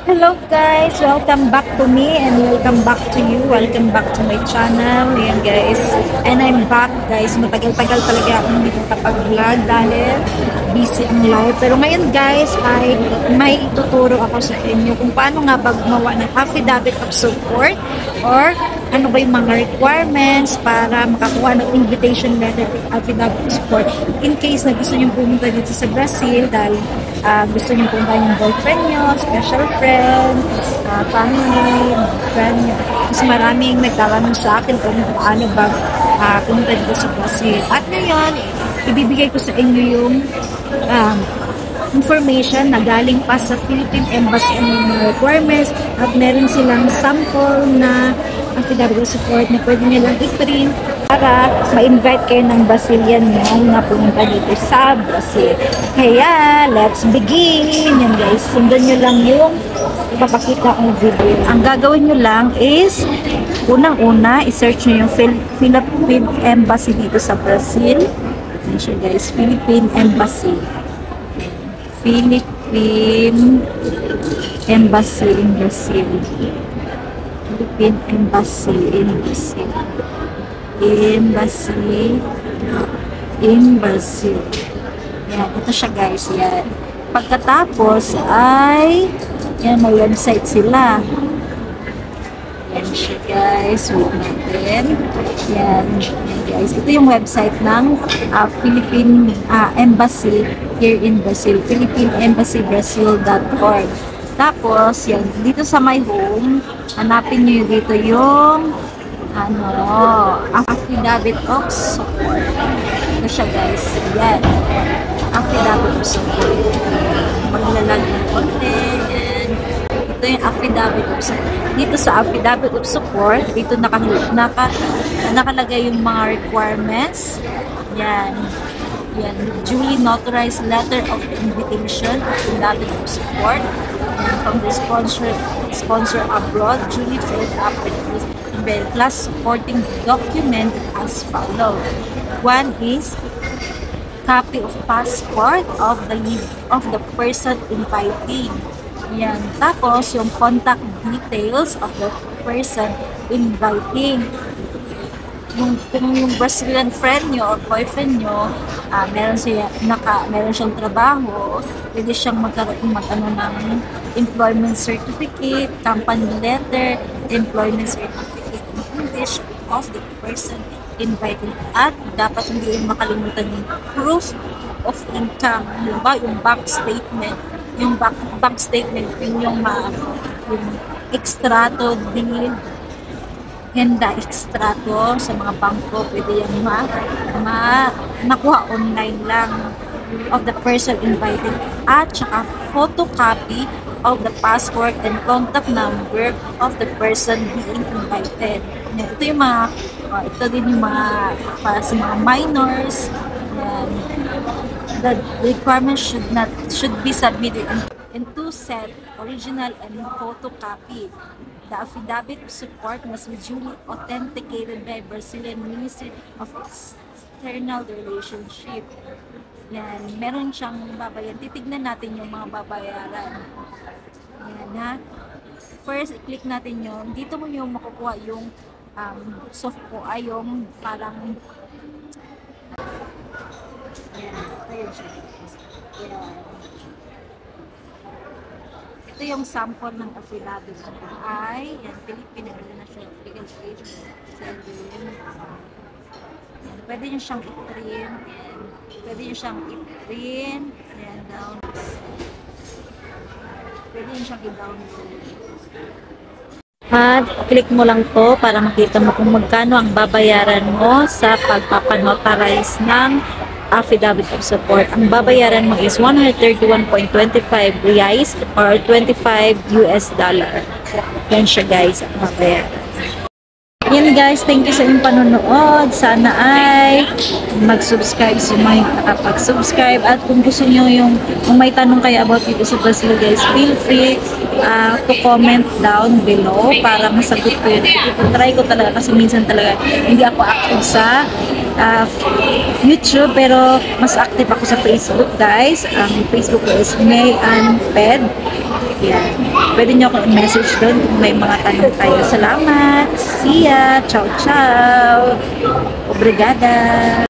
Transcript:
Hello guys! Welcome back to me and welcome back to you. Welcome back to my channel. Ayan guys. And I'm back guys. Matagal-tagal talaga akong hindi nakapag-vlog dahil busy ang life. Pero ngayon guys ay may ituturo ako sa inyo kung paano nga ba gumawa ng affidavit of support or ano ba yung mga requirements para makakuha ng invitation letter affidavit of support in case na gusto nyo pumunta dito sa Brazil dahil gusto nyo pumunta yung boyfriend nyo, special friend, family, friend nyo. Mas maraming nagtatanong sa akin kung paano ba pumunta dito sa Brazil. At ngayon, ibibigay ko sa inyo yung information na galing pa sa Philippine Embassy and mga requirements at meron silang sample na affidavit of support na pwede nilang i-print para ma-invite kayo ng Brazilian nyo na pumunta dito sa Brazil. Kaya, let's begin! Yan guys, sundan nyo lang yung ipapakita kong video. Ang gagawin nyo lang is, unang-una, i-search nyo yung Philippine Embassy dito sa Brazil. Yan siya guys, Philippine Embassy. Philippine Embassy in Brazil. Philippine Embassy in Brazil. In Brazil. Yan, ito siya guys, yan. Pagkatapos ay, yan, may website sila. Yan siya guys, wait natin. Yan guys, ito yung website ng Philippine Embassy here in Brazil, philippineembassybrazil.org. Tapos, yan, dito sa my home, hanapin nyo dito yung affidavit of support. Ito siya guys, yan, affidavit of support. Maglalag ng konti, yan. Ito yung affidavit of support. Dito sa affidavit of support, dito nakalagay yung mga requirements. Yan. Yan. Duly notarized letter of invitation, affidavit of support. And from the sponsor abroad, duly filled up with plus supporting document as follows. One is copy of passport of the person inviting. Yan. Tapos, yung contact details of the person inviting. Kung yung Brazilian friend nyo or boyfriend nyo, meron siyang trabaho, pwede siyang magkaroon ng employment certificate, company letter, employment certificate in English of the person inviting. At dapat hindi yung makalimutan yung proof of income. Yung bank statement. Yung bank statement, yung extrato din, henda extrato sa mga bangko, pwede yan makuha online lang of the person invited, at saka photocopy of the passport and contact number of the person being invited. Ito yung ito din yung para sa mga minors. The requirements should be submitted in two set, original and photocopy. The affidavit of support must be duly authenticated by Brazilian Ministry of External Relationship. Yan, meron siyang babayaran. Titignan natin yung mga babayaran. Yan ha. First, i-click natin yung, dito mo yung makukuha yung soft po ay yung parang yan, yan. Ito yung sample ng affidavit ay yan, Philippine International Legal Agency. Pwede nyo siyang i-print, and down. Pwede nyo siyang i-download. At click mo lang to para makita mo kung magkano ang babayaran mo sa pagpapanotarize ng affidavit of support. Ang babayaran mo is 131.25 reais or $25. Yan siya guys, ang babayaran. Yan guys, thank you sa inyong panonood. Sana ay mag-subscribe sa may nakapag-subscribe. At kung gusto nyo kung may tanong kayo about dito sa Brazil guys, feel free to comment down below para masagot ko yun. Try ko talaga kasi minsan talaga hindi ako active sa YouTube, pero mas active ako sa Facebook guys. Ang Facebook ko is May Ann Ped. Yan. Pwede nyo ako i-message doon kung may mga tanong kayo. Salamat! See ya! Ciao, ciao! Obrigada!